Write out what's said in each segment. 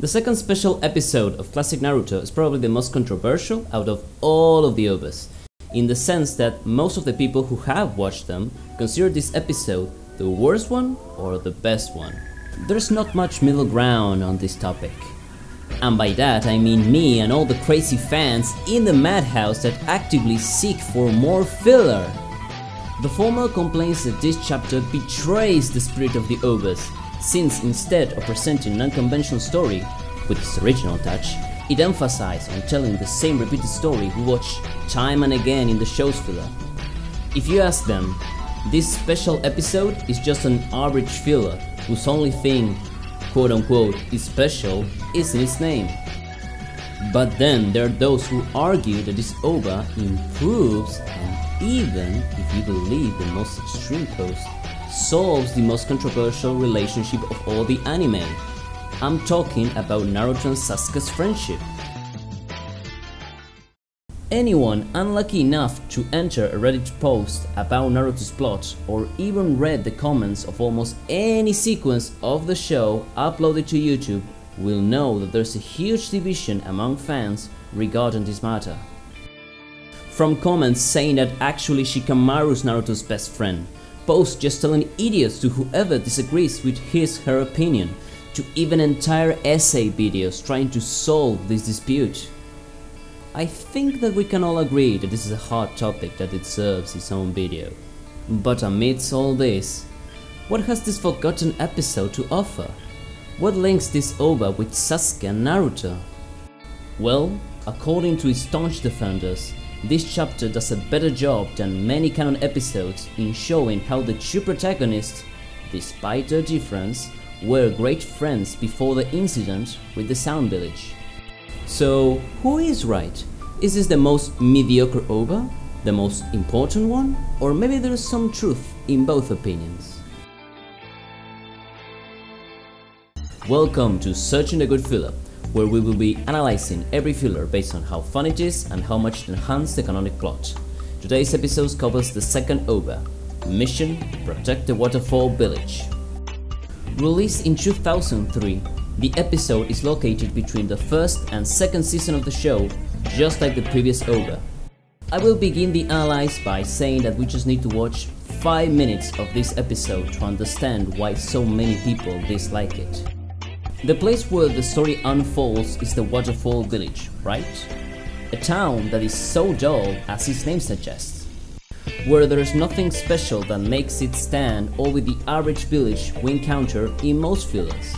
The second special episode of classic Naruto is probably the most controversial out of all of the OVAs, in the sense that most of the people who have watched them consider this episode the worst one or the best one. There's not much middle ground on this topic. And by that I mean me and all the crazy fans in the madhouse that actively seek for more filler. The former complains that this chapter betrays the spirit of the OVAs, since instead of presenting an unconventional story with its original touch, it emphasized on telling the same repeated story we watch time and again in the show's filler. If you ask them, this special episode is just an average filler whose only thing, quote unquote, is special is in its name. But then there are those who argue that this OVA improves and even, if you believe the most extreme post, solves the most controversial relationship of all the anime. I'm talking about Naruto and Sasuke's friendship. Anyone unlucky enough to enter a Reddit post about Naruto's plot or even read the comments of almost any sequence of the show uploaded to YouTube will know that there's a huge division among fans regarding this matter. From comments saying that actually Shikamaru's Naruto's best friend, posts just telling idiots to whoever disagrees with his/her opinion, to even entire essay videos trying to solve this dispute. I think that we can all agree that this is a hot topic that deserves its own video. But amidst all this, what has this forgotten episode to offer? What links this OVA with Sasuke and Naruto? Well, according to its staunch defenders, this chapter does a better job than many canon episodes in showing how the two protagonists, despite their difference, were great friends before the incident with the Sound Village. So, who is right? Is this the most mediocre OVA? The most important one? Or maybe there is some truth in both opinions? Welcome to Searching the Good Filler, where we will be analyzing every filler based on how fun it is and how much it enhances the canonic plot. Today's episode covers the second OVA, Mission: Protect the Waterfall Village. Released in 2003, the episode is located between the first and second season of the show, just like the previous OVA. I will begin the analysis by saying that we just need to watch 5 minutes of this episode to understand why so many people dislike it. The place where the story unfolds is the Waterfall Village, right? A town that is so dull as its name suggests, where there is nothing special that makes it stand over the average village we encounter in most fillers.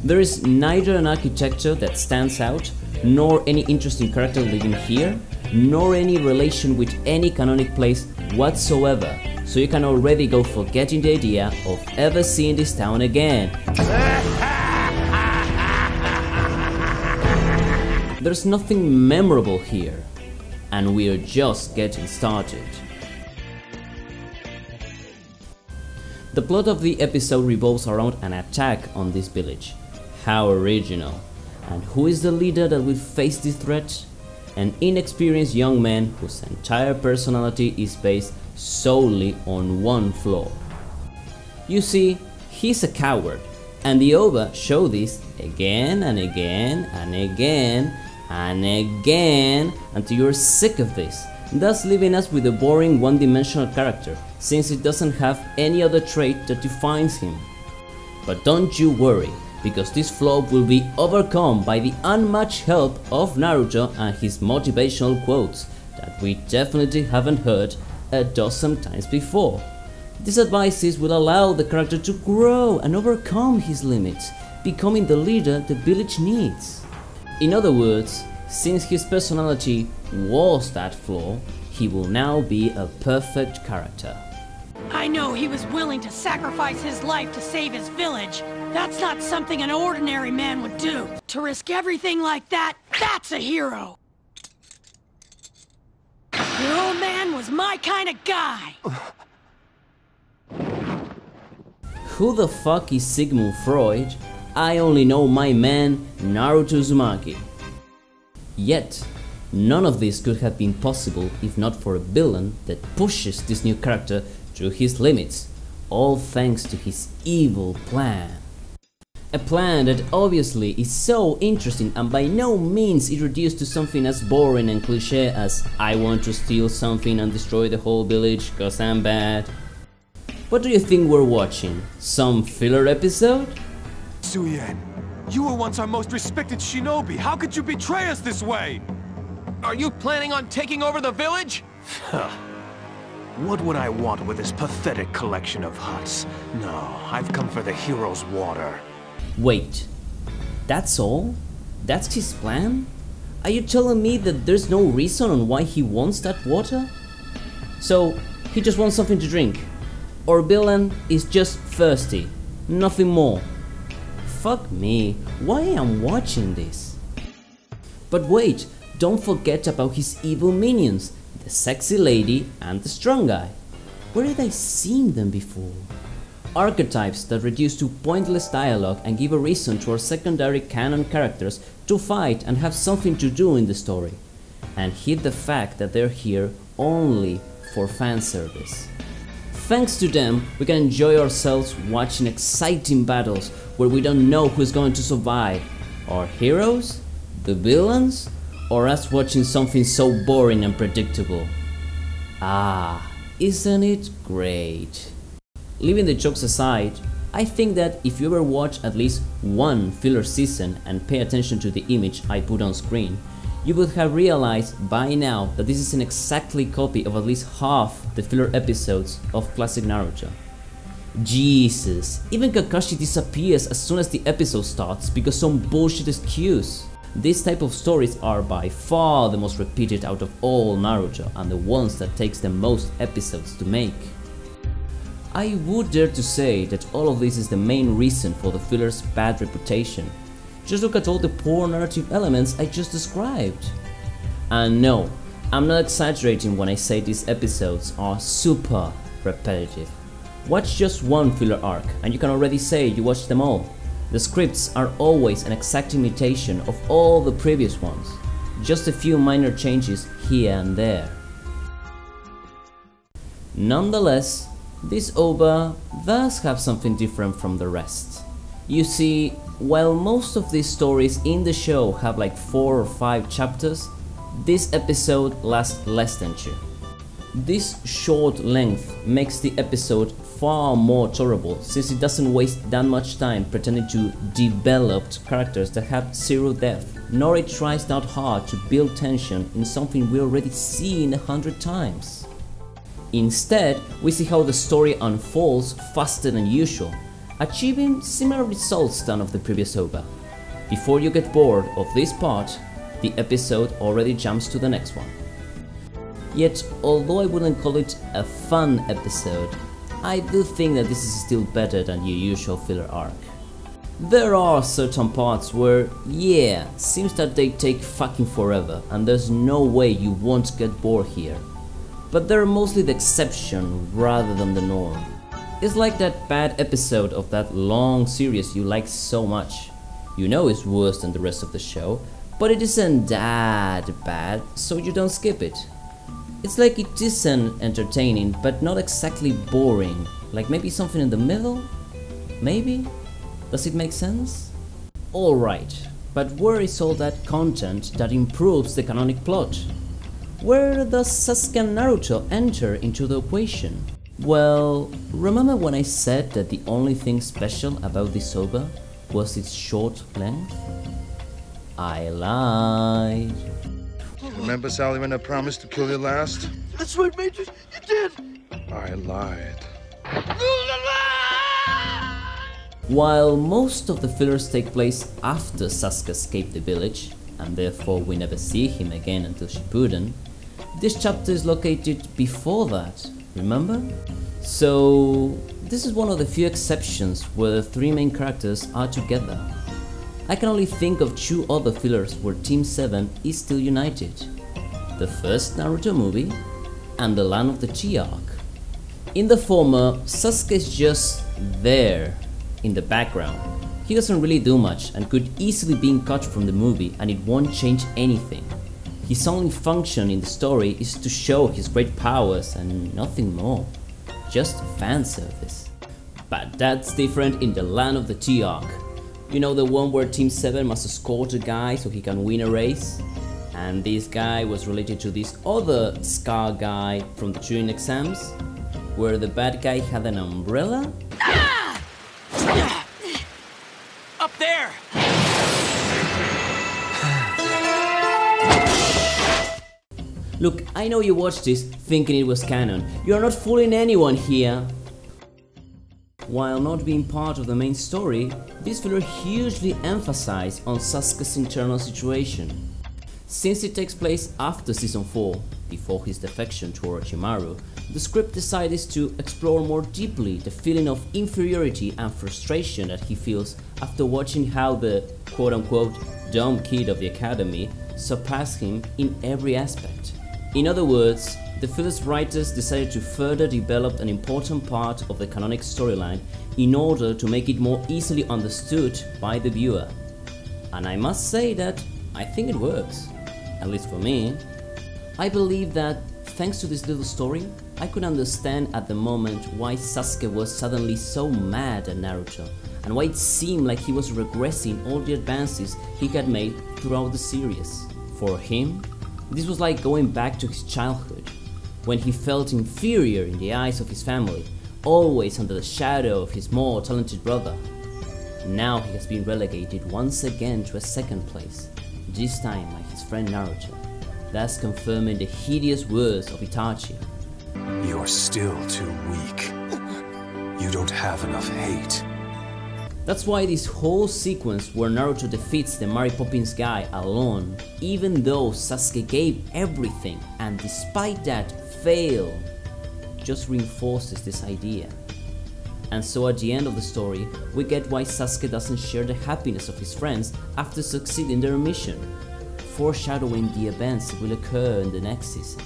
There is neither an architecture that stands out, nor any interesting character living here, nor any relation with any canonic place whatsoever, so you can already go forgetting the idea of ever seeing this town again. There's nothing memorable here, and we're just getting started. The plot of the episode revolves around an attack on this village. How original. And who is the leader that will face this threat? An inexperienced young man whose entire personality is based solely on one flaw. You see, he's a coward, and the OVA show this again and again and again and again until you're sick of this, thus leaving us with a boring one-dimensional character, since it doesn't have any other trait that defines him. But don't you worry, because this flaw will be overcome by the unmatched help of Naruto and his motivational quotes that we definitely haven't heard a dozen times before. These advices will allow the character to grow and overcome his limits, becoming the leader the village needs. In other words, since his personality was that flaw, he will now be a perfect character. I know he was willing to sacrifice his life to save his village. That's not something an ordinary man would do. To risk everything like that, that's a hero. Your old man was my kind of guy. Who the fuck is Sigmund Freud? I only know my man, Naruto Uzumaki. Yet, none of this could have been possible if not for a villain that pushes this new character through his limits, all thanks to his evil plan. A plan that obviously is so interesting and by no means is reduced to something as boring and cliché as I want to steal something and destroy the whole village cause I'm bad. What do you think we're watching? Some filler episode? Suyen, you were once our most respected shinobi. How could you betray us this way? Are you planning on taking over the village? What would I want with this pathetic collection of huts? No, I've come for the hero's water. Wait, that's all? That's his plan? Are you telling me that there's no reason on why he wants that water? So, he just wants something to drink? Or villain is just thirsty, nothing more? Fuck me, why am I watching this? But wait, don't forget about his evil minions, the sexy lady and the strong guy. Where did I seen them before? Archetypes that reduce to pointless dialogue and give a reason to our secondary canon characters to fight and have something to do in the story, and hid the fact that they're here only for fan service. Thanks to them, we can enjoy ourselves watching exciting battles where we don't know who's going to survive, our heroes, the villains, or us watching something so boring and predictable. Ah, isn't it great? Leaving the jokes aside, I think that if you ever watch at least one filler season and pay attention to the image I put on screen, you would have realized by now that this is an exactly copy of at least half the filler episodes of classic Naruto. Jesus, even Kakashi disappears as soon as the episode starts because some bullshit excuse. These type of stories are by far the most repeated out of all Naruto and the ones that takes the most episodes to make. I would dare to say that all of this is the main reason for the filler's bad reputation. Just look at all the poor narrative elements I just described. And no, I'm not exaggerating when I say these episodes are super repetitive. Watch just one filler arc and you can already say you watched them all. The scripts are always an exact imitation of all the previous ones, just a few minor changes here and there. Nonetheless, this OVA does have something different from the rest. You see, while most of these stories in the show have like 4 or 5 chapters, this episode lasts less than 2. This short length makes the episode far more tolerable since it doesn't waste that much time pretending to develop characters that have zero depth, nor it tries that hard to build tension in something we already seen 100 times. Instead, we see how the story unfolds faster than usual, achieving similar results than of the previous OVA. Before you get bored of this part, the episode already jumps to the next one. Yet, although I wouldn't call it a fun episode, I do think that this is still better than your usual filler arc. There are certain parts where, yeah, seems that they take fucking forever and there's no way you won't get bored here. But they're mostly the exception rather than the norm. It's like that bad episode of that long series you like so much. You know it's worse than the rest of the show, but it isn't that bad, so you don't skip it. It's like it isn't entertaining, but not exactly boring. Like maybe something in the middle? Maybe? Does it make sense? Alright, but where is all that content that improves the canonic plot? Where does Sasuke and Naruto enter into the equation? Well, remember when I said that the only thing special about this OVA was its short length? I lied. Remember, Sally, when I promised to kill you last? That's right, Major. You did. I lied. While most of the fillers take place after Sasuke escaped the village, and therefore we never see him again until Shippuden, this chapter is located before that, remember? So this is one of the few exceptions where the 3 main characters are together. I can only think of 2 other fillers where Team 7 is still united. The first Naruto movie and the Land of the Tea arc. In the former, Sasuke is just there in the background. He doesn't really do much and could easily be cut from the movie and it won't change anything. His only function in the story is to show his great powers and nothing more. Just fan service. But that's different in the Land of the Tea arc. You know, the one where Team 7 must escort a guy so he can win a race? And this guy was related to this other Scar guy from the Turing exams, where the bad guy had an umbrella? Up there! Look, I know you watched this thinking it was canon. You are not fooling anyone here. While not being part of the main story, this filler hugely emphasized on Sasuke's internal situation. Since it takes place after Season 4, before his defection to Orochimaru, the script decided to explore more deeply the feeling of inferiority and frustration that he feels after watching how the quote-unquote dumb kid of the academy surpassed him in every aspect. In other words, the filler's writers decided to further develop an important part of the canonic storyline in order to make it more easily understood by the viewer. And I must say that I think it works, at least for me. I believe that thanks to this little story, I could understand at the moment why Sasuke was suddenly so mad at Naruto, and why it seemed like he was regressing all the advances he had made throughout the series. For him, this was like going back to his childhood, when he felt inferior in the eyes of his family, always under the shadow of his more talented brother. Now he has been relegated once again to a second place, this time by his friend Naruto, thus confirming the hideous words of Itachi. You're still too weak. You don't have enough hate. That's why this whole sequence where Naruto defeats the Mary Poppins guy alone, even though Sasuke gave everything and despite that failed, just reinforces this idea. And so at the end of the story, we get why Sasuke doesn't share the happiness of his friends after succeeding their mission, foreshadowing the events that will occur in the next season.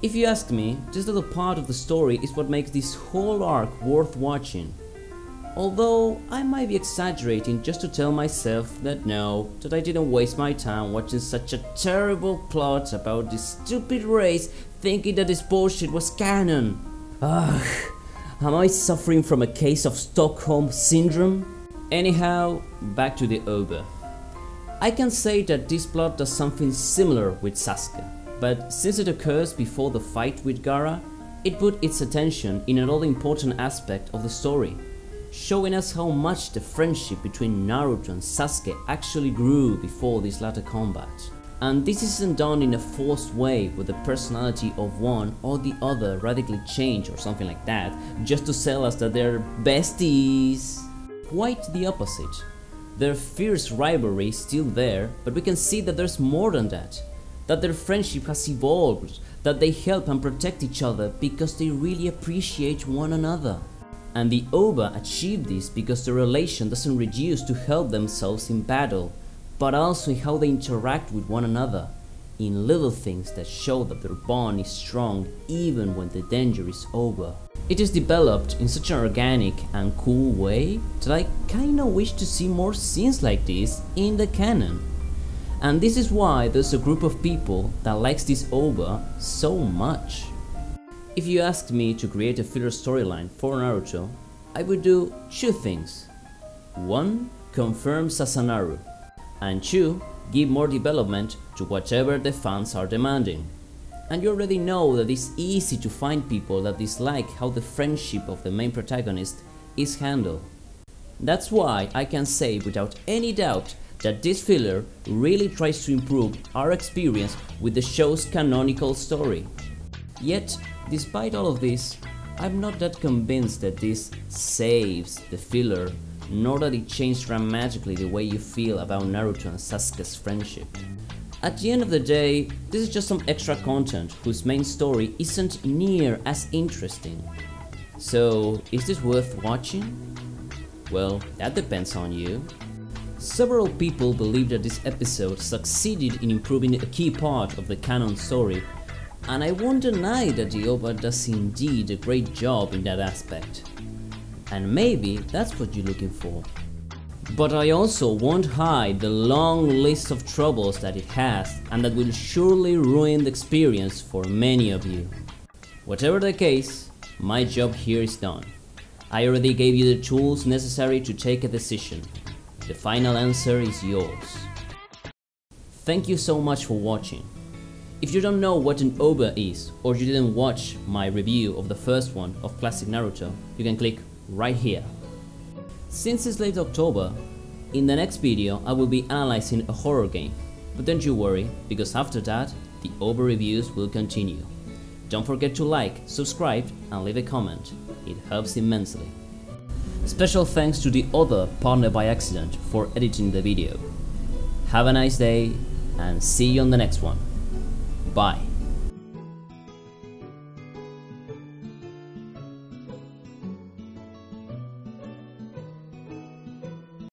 If you ask me, this little part of the story is what makes this whole arc worth watching. Although I might be exaggerating just to tell myself that no, that I didn't waste my time watching such a terrible plot about this stupid race thinking that this bullshit was canon. Ugh, am I suffering from a case of Stockholm Syndrome? Anyhow, back to the OVA. I can say that this plot does something similar with Sasuke, but since it occurs before the fight with Gaara, it put its attention in another important aspect of the story, showing us how much the friendship between Naruto and Sasuke actually grew before this latter combat. And this isn't done in a forced way where the personality of one or the other radically change or something like that, just to tell us that they're besties. Quite the opposite. Their fierce rivalry is still there, but we can see that there's more than that. That their friendship has evolved, that they help and protect each other because they really appreciate one another. And the OVA achieved this because the relation doesn't reduce to help themselves in battle, but also in how they interact with one another, in little things that show that their bond is strong even when the danger is over. It is developed in such an organic and cool way that I kinda wish to see more scenes like this in the canon. And this is why there's a group of people that likes this OVA so much. If you asked me to create a filler storyline for Naruto, I would do two things. 1. Confirm Sasanaru, and 2. Give more development to whatever the fans are demanding. And you already know that it's easy to find people that dislike how the friendship of the main protagonist is handled. That's why I can say without any doubt that this filler really tries to improve our experience with the show's canonical story. Yet, despite all of this, I'm not that convinced that this saves the filler, nor that it changed dramatically the way you feel about Naruto and Sasuke's friendship. At the end of the day, this is just some extra content whose main story isn't near as interesting. So, is this worth watching? Well, that depends on you. Several people believe that this episode succeeded in improving a key part of the canon story, and I won't deny that the OVA does indeed a great job in that aspect. And maybe that's what you're looking for. But I also won't hide the long list of troubles that it has and that will surely ruin the experience for many of you. Whatever the case, my job here is done. I already gave you the tools necessary to take a decision. The final answer is yours. Thank you so much for watching. If you don't know what an OVA is, or you didn't watch my review of the first one of Classic Naruto, you can click right here. Since it's late October, in the next video I will be analyzing a horror game. But don't you worry, because after that, the OVA reviews will continue. Don't forget to like, subscribe and leave a comment, it helps immensely. Special thanks to the other partner by accident for editing the video. Have a nice day and see you on the next one. Bye.